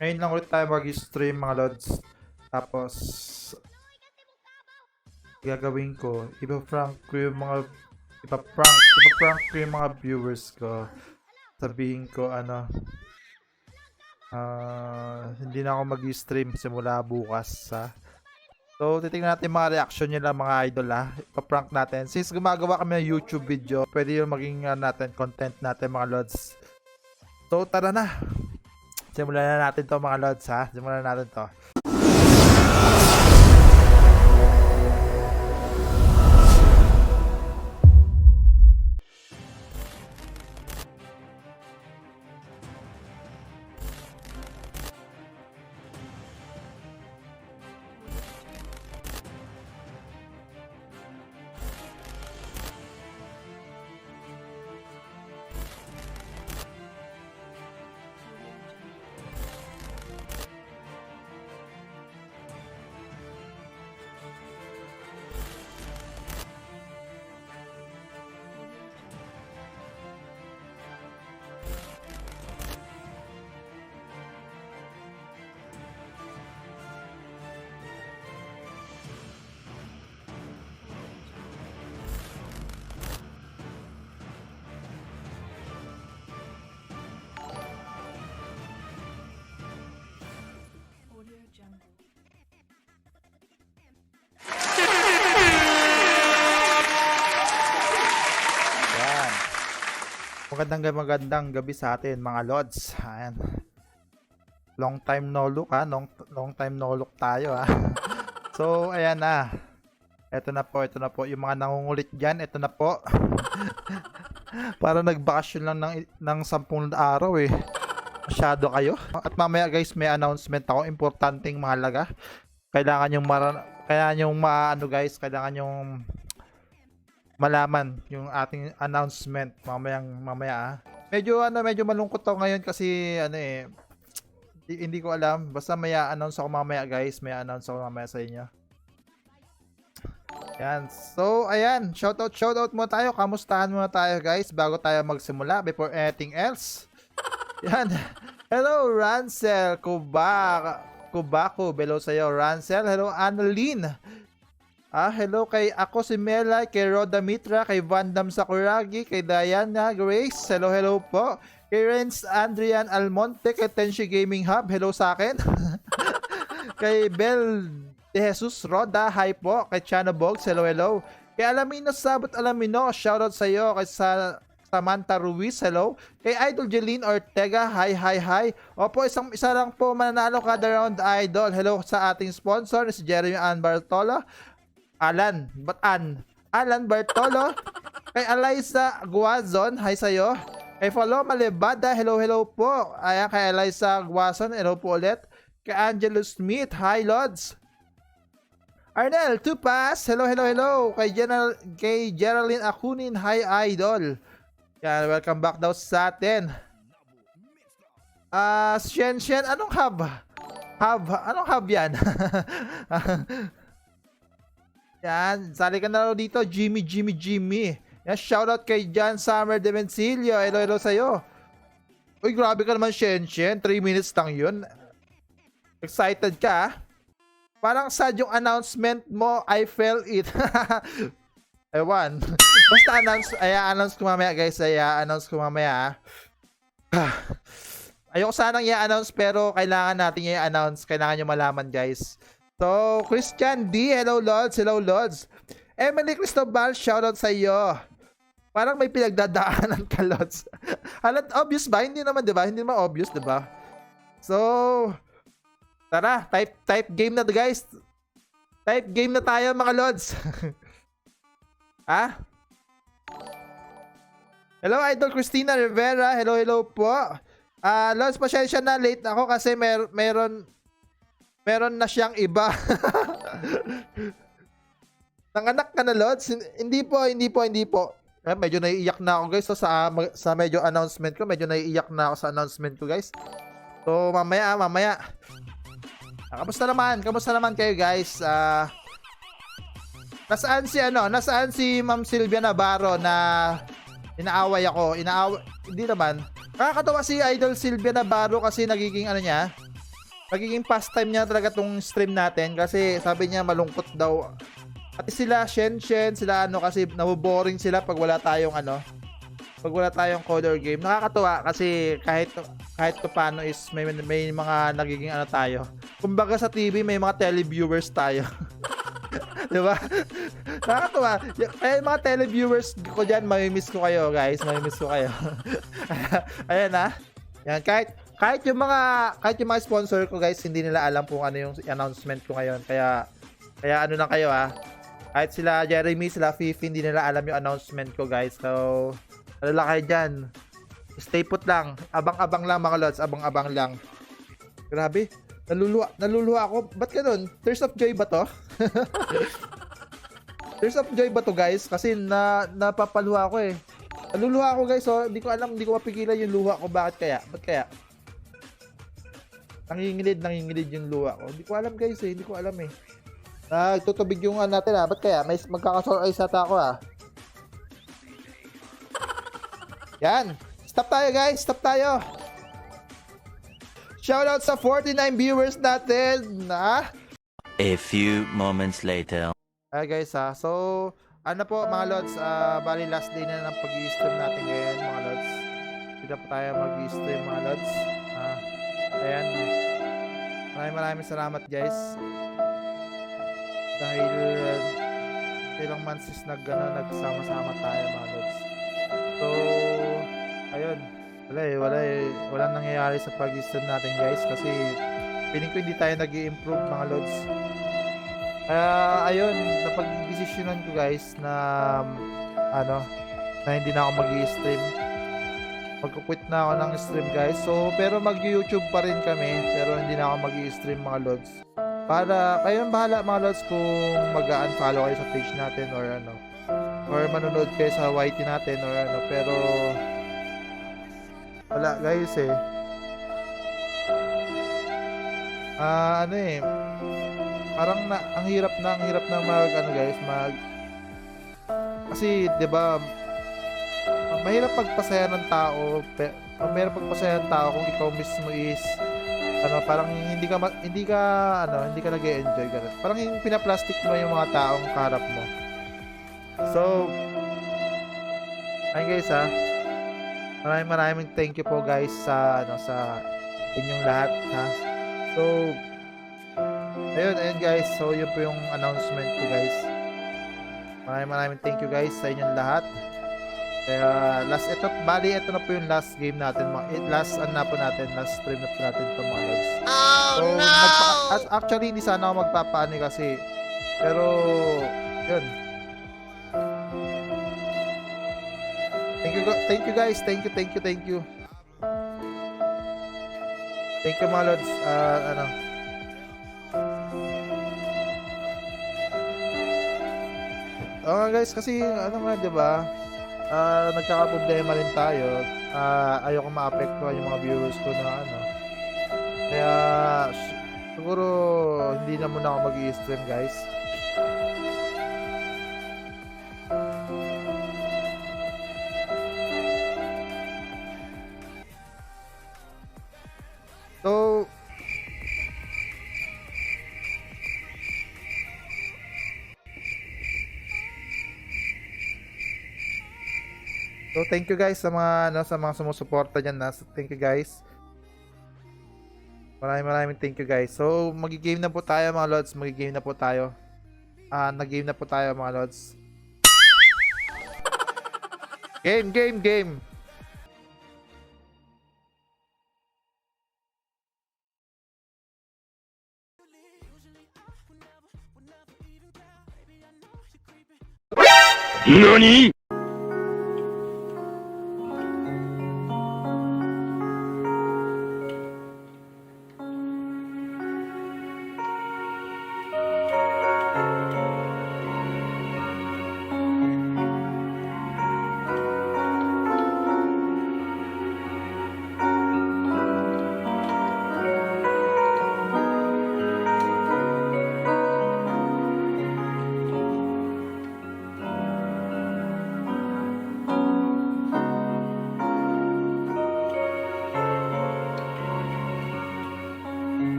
Ngayon lang ulit tayo mag-stream mga lods. Tapos, gagawin ko, ipa-prank ko yung mga ipa-prank ko yung mga viewers ko. Sabihin ko hindi na ako mag-stream simula bukas ha. So, titingnan natin mga reaction nila mga idol ha. Ipa-prank natin. Since gumagawa kami ng YouTube video, pwede yung maging natin, content natin mga lods. So, tara na. Simulan na natin to mga lods ha. Simulan na natin to. Yan. Magandang gabi sa atin mga lods. Ayan. Long time no look ha. Long time no look tayo ha. So, ayan na. Ito na po. Yung mga nangungulit dyan, ito na po. Para nagbakasyon lang ng 10 araw eh. Masyado kayo. At mamaya guys, may announcement ako. Importanteng mahalaga. Kailangan yung kailangan yung malaman yung ating announcement mamaya. Medyo malungkot ako ngayon kasi hindi ko alam. Basta may announce ako mamaya guys. May announce ako mamaya sa inyo. Yan. So, ayan. Shoutout muna tayo. Kamustahan muna tayo guys bago tayo magsimula before anything else. Yan. Hello, Rancel. Kubako. Hello sa'yo, Rancel. Hello, Annalyn. Hello kay ako si Melay, kay Roda Mitra, kay Vandam Sakuragi, kay Diana Grace. Hello po. Kay Renz Andrian Almonte, kay Tenshi Gaming Hub. Hello sa akin. Kay Bel De Jesus Roda, hi po. Kay Chano Bogs, hello. Kay Alamino Sabot Alamino, shoutout sa iyo. Kay Samantha Ruiz, hello. Kay Idol Jeline Ortega, hi. Opo, isa lang po mananalo kada round idol. Hello sa ating sponsor, si Jeremy Ann Bartolo. Alan Bartolo. Kay Eliza Guazon, hi sa'yo. Kay Paloma Levada, hello po. Ayan, kay Eliza Guazon, hello po ulit. Kay Angelo Smith, hi Lods. Arnel Tupas, hello. Kay Geraldine Akunin, hi Idol. Yan, welcome back daw sa atin. Shen, anong hub? Anong hub yan? Yan, sali ka na raw dito, Jimmy. Yan, shoutout kay John Summer de Mencilio. Hello sa'yo. Uy, grabe ka naman, Shen. 3 minutes lang yun. Excited ka, Parang sad yung announcement mo, I felt it. Ewan. Basta announce ko mamaya, guys. Announce ko mamaya. Ayoko sanang i-announce pero kailangan natin i-announce. Kailangan nyo malaman, guys. So, Christian D, hello Lods. Emily Cristobal, shoutout sa iyo. Parang may pinagdadaanan ka, Lods. Obvious ba? Hindi naman, di ba? Hindi naman obvious, di ba? So, tara, type game na, guys. Type game na tayo, mga Lods. Hello, Idol Christina Rivera. Hello po. Lods, pasensya na, late ako kasi meron na siyang iba. Nanganak ka na, Lods? Hindi po. Medyo naiiyak na ako, guys. So, sa medyo announcement ko, medyo naiiyak na ako sa announcement ko, guys. So, mamaya. Kamusta naman kayo, guys? Nasaan si Ma'am Sylvia Navarro na inaaway ako? Hindi naman. Nakakatawa si Idol Sylvia Navarro kasi nagiging magiging pastime niya talaga tong stream natin kasi sabi niya malungkot daw. Pati sila Shen, sila ano kasi naboboring sila pag wala tayong pag wala tayong color game. Nakakatuwa kasi kahit paano is may mga nagiging tayo. Kumbaga sa TV may mga televiewers tayo. 'Di ba? Nakakatuwa. Kaya mga televiewers ko diyan, mamimiss ko kayo, guys. Mamimiss ko kayo. Ayan na. Yan, kahit yung mga sponsor ko, guys, hindi nila alam kung ano yung announcement ko ngayon. Kaya ano lang kayo Kahit sila Jeremy, sila Fifi, hindi nila alam yung announcement ko, guys. So, ano lang kayo dyan. Stay put lang. Abang-abang lang, mga lods. Abang-abang lang. Grabe. Naluluha ako. Ba't ganun? Tears of joy ba to? Tears of joy ba to, guys? Kasi napapaluha ako eh. Naluluha ako, guys. So, hindi ko mapigilan yung luha ko. Bakit kaya? Ba't kaya? Nangingilid yung luha ko. Hindi ko alam, guys eh. Hindi ko alam eh. Tutubig yung natin Ba't kaya? May magkakasore eyes ata ako Yan. Stop tayo, guys. Stop tayo. Shoutout sa 49 viewers natin. A few moments later. Guys So, ano po mga lods, bali last day na ng pag-i-stream natin ngayon mga lods. Dito po tayo mag-i-stream mga lods. Ayan. Maraming salamat guys. Dahil ilang months is nagsama-sama tayo mga lods. So, ayun. Walang nangyayari sa pag-i-stream natin guys kasi feeling ko hindi tayo nag-i-improve mga lods. Kaya ayun, napag-desisyonan ko guys na na hindi na ako mag-i-stream. Magkukwit na ako ng stream guys. So, pero mag-YouTube pa rin kami, pero hindi na ako mag-i-stream mga lods. Para kayo bahala mga lods kung mag-unfollow kayo sa page natin or manonood kayo sa YT natin or pero wala guys parang ang hirap na kasi 'di ba mahirap pagpasaya ng tao kung ikaw mismo is parang hindi ka nag-e-enjoy ganun. Parang yung pinaplastic mo yung mga taong kaharap mo. So ayun guys maraming thank you po guys sa inyong lahat So ayun guys. So yun po yung announcement ko guys. Maraming thank you guys sa inyong lahat. Kaya ito na po yung last game natin. Last stream na po natin ito mga lods. So, actually hindi sana ako magpapaano kasi pero yun. Thank you guys. Thank you. Thank you mga lods. Guys, kasi diba? Nagkakaproblema rin tayo. Ayoko maapektuhan yung mga viewers ko na Kaya siguro hindi na muna ako mag-i-stream guys. So thank you guys sa mga sumusuporta diyan Thank you guys. Maraming thank you guys. So magi-game na po tayo mga lods, Nag-game na po tayo mga lods. Game. NANI?!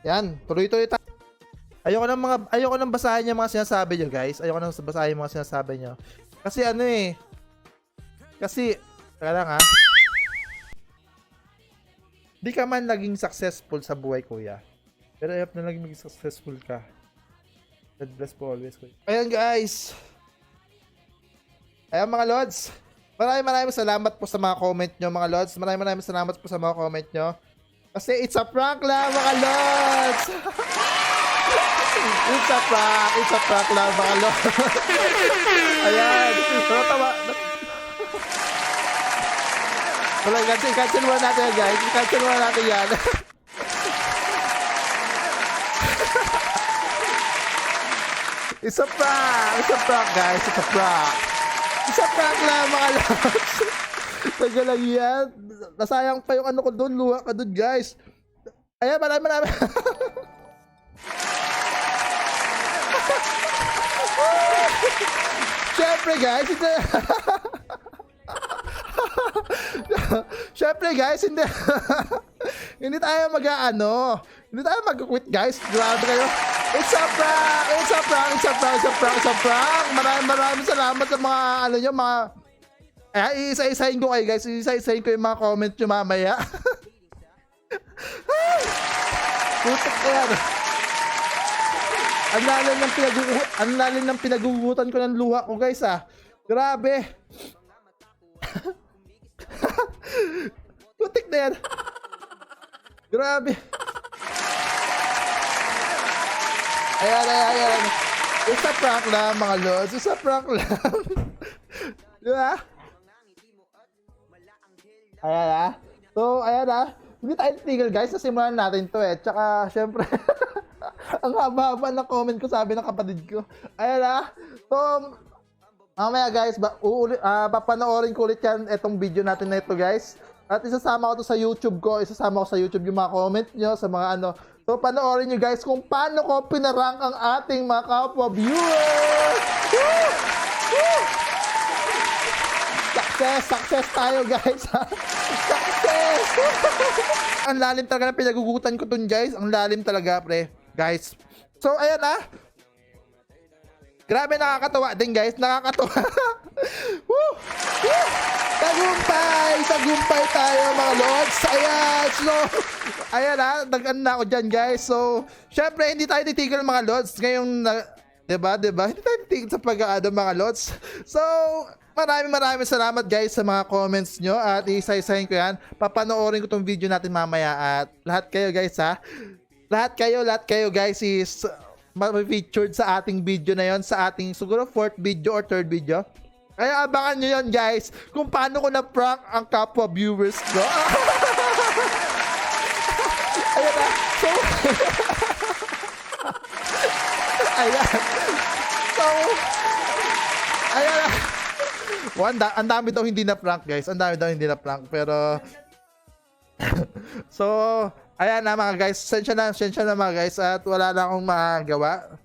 Yan, tuloy-tuloy tayo. Ayoko nang basahin yung mga sinasabi nyo, guys. Ayoko nang basahin yung mga sinasabi nyo. Kasi ano eh. Kasi, teka lang ha. Di ka man naging successful sa buhay, kuya. Pero ayop na naging maging successful ka. God bless po always, kuya. Ayan, guys. Ayan, mga Lods. Maraming salamat po sa mga comment nyo, mga Lods. Maraming salamat po sa mga comment nyo. Kasi it's a prank lang, mga Lods. It's a prank lang, mga Lods. Ayan. Pero tawa. Wala, cancel muna natin yan, guys. Cancel muna natin yan. It's a prank, guys. It's a prank. It's a prank lang, mga Lods. Taga lang yan. Nasayang pa yung ano ko doon. Luha ka doon, guys. Ayan, marami. Siyempre, guys. Siyempre, guys. Hindi tayo hindi tayo mag-quit, guys. Grabe kayo. It's a prank. Maraming salamat sa mga, nyo, mga... Isa-isahin ko kayo, guys. Isa-isahin ko yung mga comment nyo mamaya. Putok ka yan. Ang lalim ng pinagugutan ko ng luha ko, guys, ah. Grabe. Putik na yan. Grabe. Ayan. It's a prank lang, mga Lods. It's a prank lang. Diba? Ayan ah. So, ayan ah. Hindi tayo titigil, guys. Nasimulan natin to eh. Tsaka, syempre, ang haba-haba ng comment ko, sabi ng kapatid ko. Ayan ah. So, mamaya, guys, papanoorin ko ulit yan itong video natin na ito, guys. At isasama ko to sa YouTube ko. Isasama ko sa YouTube yung mga comment nyo, sa mga ano. So, panoorin nyo, guys, kung paano ko pinarank ang ating mga kapwa viewers. Woo! Woo! Success tayo, guys. Success! Ang lalim talaga ng pinagugutan ko dun, guys. Ang lalim talaga, pre. Guys. So, ayan ah. Grabe, nakakatawa din, guys. Nakakatawa. Woo! Woo! Tagumpay tayo, mga Lods. Ayan. So, ayan ah. Nag-ano na ako dyan, guys. So, syempre, hindi tayo titigil, mga Lods. Ngayong, diba? Hindi tayo titigil sa pag-aado, mga Lods. So, maraming salamat, guys, sa mga comments nyo. At isa-isahin ko yan. Papanoorin ko tong video natin mamaya. At lahat kayo, guys, ha. Lahat kayo, guys, is ma-featured sa ating video na yon, sa ating siguro 4th video or 3rd video. Kaya abangan nyo yun, guys, kung paano ko na-prank ang kapwa viewers ko. Ayan na. So, ayan. So, ayan na. Ang dami daw hindi na-prank, guys. Ang dami daw hindi na-prank. Pero, so, ayan na, mga guys. Sensya na, mga guys. At wala na akong magagawa.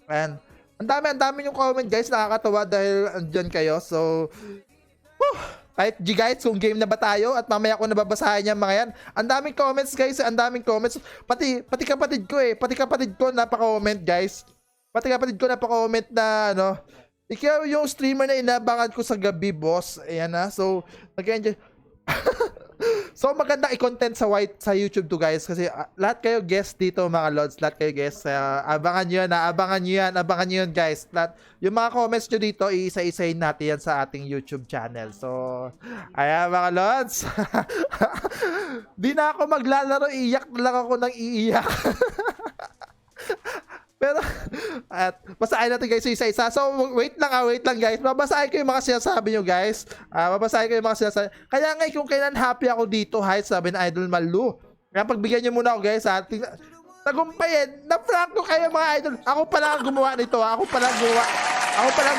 Ayan. Ang dami yung comment, guys. Nakakatawa dahil andyan kayo. So, kahit guys, kung game na ba tayo at mamaya ko nababasahin yung mga yan. Ang daming comments, guys. Ang daming comments. Pati kapatid ko eh. Pati kapatid ko napaka-comment, guys. Pati kapatid ko napaka-comment na, ano, ikaw yung streamer na inabangan ko sa gabi, boss. Ayan na. So, nag-enjoy. So, maganda i-content sa YouTube to, guys. Kasi lahat kayo guest dito, mga Lods. Lahat kayo guest. Abangan nyo yan, guys. Yung mga comments nyo dito, iisa-isahin natin yan sa ating YouTube channel. So, ayan, mga Lods. Di na ako maglalaro. Iiyak na lang ako ng iiyak. Pero, at basahin natin, guys, isa-isa. So, wait lang, guys. Babasahin ko yung mga sinasabi nyo, guys. Babasahin ko yung mga sinasabi. Kaya nga, kung kailan happy ako dito, hi, sabi na Idol Malu. Kaya pagbigyan nyo muna ako, guys. Tagumpay eh. Na-prank ko kayo, mga idol. Ako pala ang gumawa nito, ha. Ako pala ang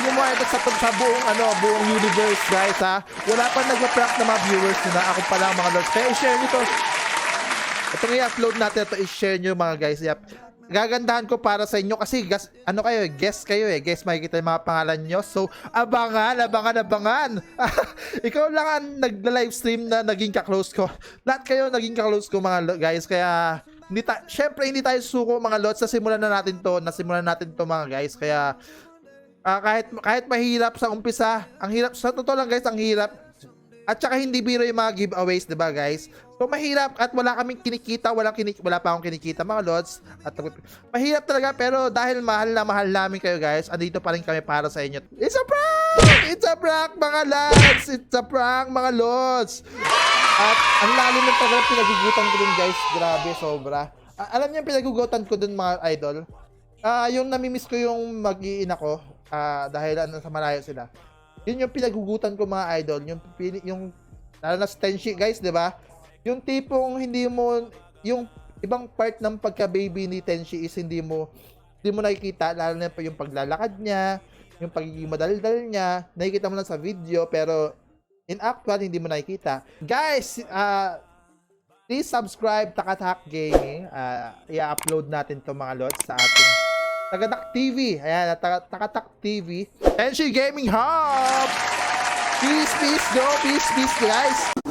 gumawa ito sa buong universe, guys, ha. Wala pa nag-prank na mga viewers nyo na. Ako pala ang mga Lods. Kaya i-share nyo to. Itong i-upload natin ito, i-share nyo, mga guys. Yep. Gagandahan ko para sa inyo kasi guest kayo eh. Guest, makikita yung mga pangalan nyo. So, abangan. Ikaw lang ang nag-livestream na naging ka-close ko. Lahat kayo naging ka-close ko, mga guys. Kaya, Syempre hindi tayo suko mga lods, nasimulan natin to mga guys, kaya kahit mahirap sa umpisa, ang hirap, sa totoo lang guys, ang hirap, at saka hindi biro yung mga giveaways, diba guys? So mahirap at wala kaming kinikita, wala pa akong kinikita mga lods, at mahirap talaga, pero dahil mahal namin kayo guys, andito pa rin kami para sa inyo. It's a prank! It's a prank mga lods! It's a prank mga lods! At ang lalim ng talaga pinagugutan ko dun guys, grabe, sobra. Alam niyo yung pinagugutan ko dun mga idol? Yung namimiss ko yung mag-iina ko, dahil sa malayo sila. Yun yung pinagugutan ko mga idol, yung lalo na sa Tenshi guys, 'di ba? Yung tipong hindi mo yung ibang part ng pagka-baby ni Tenshi is hindi mo nakikita, lalo na pa yung paglalakad niya, yung pagiging madaldal niya, nakikita mo lang sa video pero in actual hindi mo nakikita. Guys, please subscribe Takatak Gaming. I-upload natin 'to mga lods sa ating Takatak TV. Ayan, Takatak TV. Tenshi Gaming Hub! Peace, peace, go! Peace, peace, guys!